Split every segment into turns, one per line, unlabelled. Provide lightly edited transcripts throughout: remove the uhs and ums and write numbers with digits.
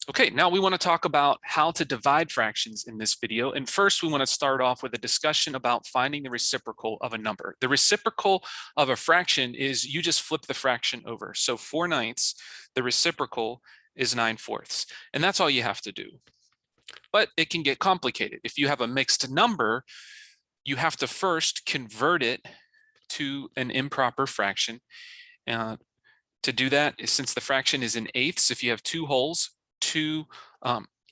Okay, now we want to talk about how to divide fractions in this video. And first, we want to start off with a discussion about finding the reciprocal of a number. The reciprocal of a fraction is you just flip the fraction over. So 4/9, the reciprocal is 9/4. And that's all you have to do. But it can get complicated. If you have a mixed number, you have to first convert it to an improper fraction. To do that, since the fraction is in eighths, if you have two wholes,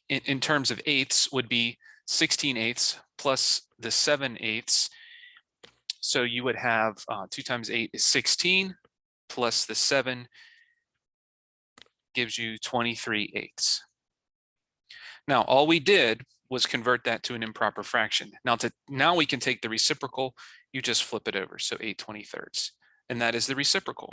in terms of eighths would be 16/8 plus the 7/8. So you would have 2 times 8 is 16 plus the 7 gives you 23/8. Now all we did was convert that to an improper fraction. Now we can take the reciprocal, you just flip it over, so 8/23, and that is the reciprocal.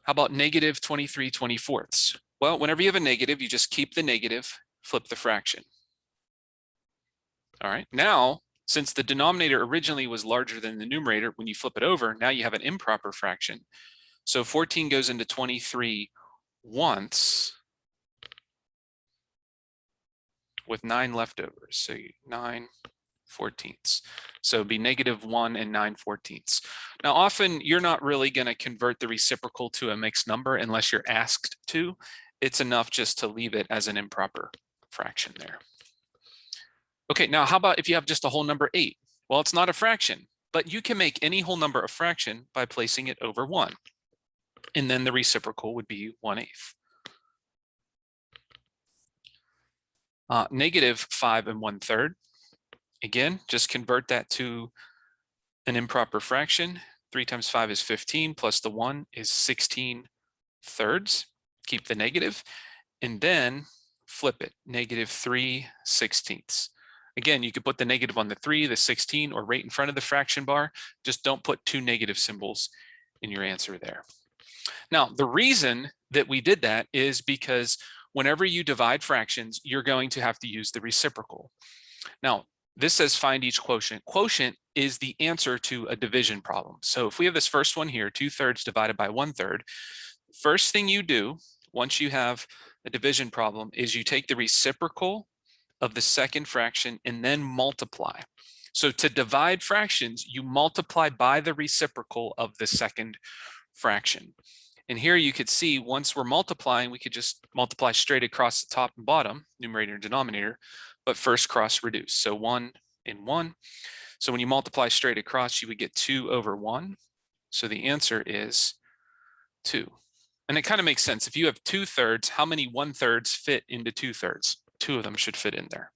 How about negative 23/24? Well, whenever you have a negative, you just keep the negative, flip the fraction. All right, now, since the denominator originally was larger than the numerator, when you flip it over, now you have an improper fraction. So 14 goes into 23 once with 9 left over. So 9/14. So it'd be -1 and 9/14. Now, often you're not really going to convert the reciprocal to a mixed number unless you're asked to. It's enough just to leave it as an improper fraction there. Okay, now how about if you have just a whole number 8? Well, it's not a fraction, but you can make any whole number a fraction by placing it over 1. And then the reciprocal would be 1/8. -5 1/3. Again, just convert that to an improper fraction. 3 times 5 is 15, plus the 1 is 16/3. Keep the negative, and then flip it, -3/16. Again, you could put the negative on the 3, the 16, or right in front of the fraction bar. Just don't put 2 negative symbols in your answer there. Now, the reason that we did that is because whenever you divide fractions, you're going to have to use the reciprocal. Now, this says find each quotient. Quotient is the answer to a division problem. So if we have this first one here, 2/3 divided by 1/3, first thing you do once you have a division problem is you take the reciprocal of the second fraction and then multiply. So to divide fractions, you multiply by the reciprocal of the second fraction. And here you could see once we're multiplying, we could just multiply straight across the top and bottom, numerator and denominator, but first cross reduce. So 1 and 1. So when you multiply straight across, you would get 2/1. So the answer is 2. And it kind of makes sense. If you have 2/3, how many 1/3 fit into 2/3? 2 of them should fit in there.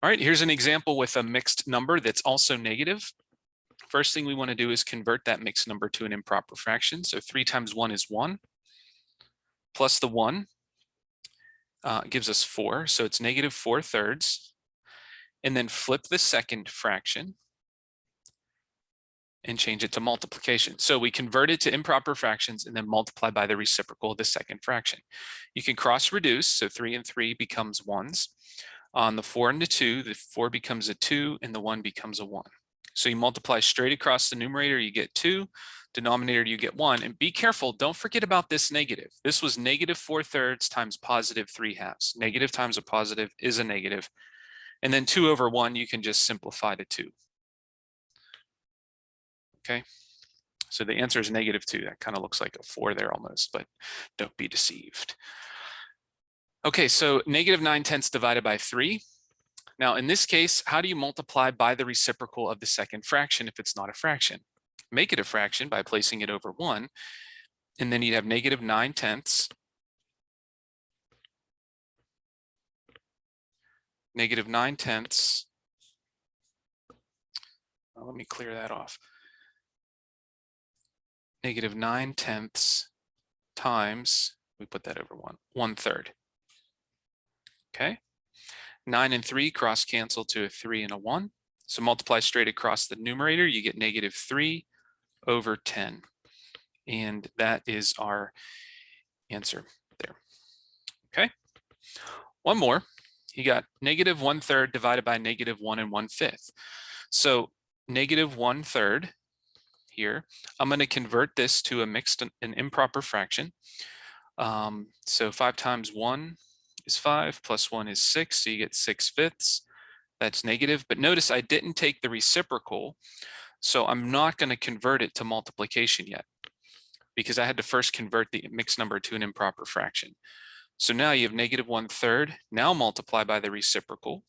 All right, here's an example with a mixed number that's also negative. First thing we want to do is convert that mixed number to an improper fraction. So 3 times 1 is 1, plus the 1 gives us 4. So it's -4/3. And then flip the second fraction and change it to multiplication. So we convert it to improper fractions and then multiply by the reciprocal of the second fraction. You can cross reduce, so 3 and 3 becomes 1s. On the 4 and the 2, the 4 becomes a 2 and the 1 becomes a 1. So you multiply straight across the numerator, you get 2, denominator you get 1, and be careful, don't forget about this negative. This was -4/3 times +3/2. Negative times a positive is a negative. And then 2/1, you can just simplify to 2. Okay, so the answer is -2. That kind of looks like a 4 there almost, but don't be deceived. Okay, so -9/10 divided by 3. Now in this case, how do you multiply by the reciprocal of the second fraction if it's not a fraction? Make it a fraction by placing it over 1, and then you'd have -9/10. -9/10. Let me clear that off. -9/10 times, we put that over 1/3. Okay, 9 and 3 cross cancel to a 3 and a 1. So multiply straight across the numerator, you get -3/10. And that is our answer there. Okay, one more. You got -1/3 divided by -1 1/5. So -1/3 here, I'm going to convert this to a mixed and improper fraction. So 5 times 1 is 5, plus 1 is 6, so you get 6/5. That's negative, but notice I didn't take the reciprocal, so I'm not going to convert it to multiplication yet, because I had to first convert the mixed number to an improper fraction. So now you have -1/3, now multiply by the reciprocal,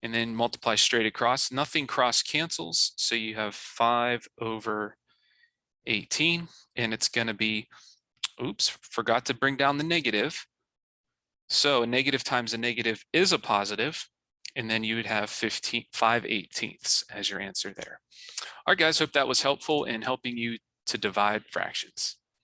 and then multiply straight across. Nothing cross cancels, so you have 5/18, and it's going to be, oops, forgot to bring down the negative. So a negative times a negative is a positive, and then you would have 5/18 as your answer there. All right, guys, hope that was helpful in helping you to divide fractions.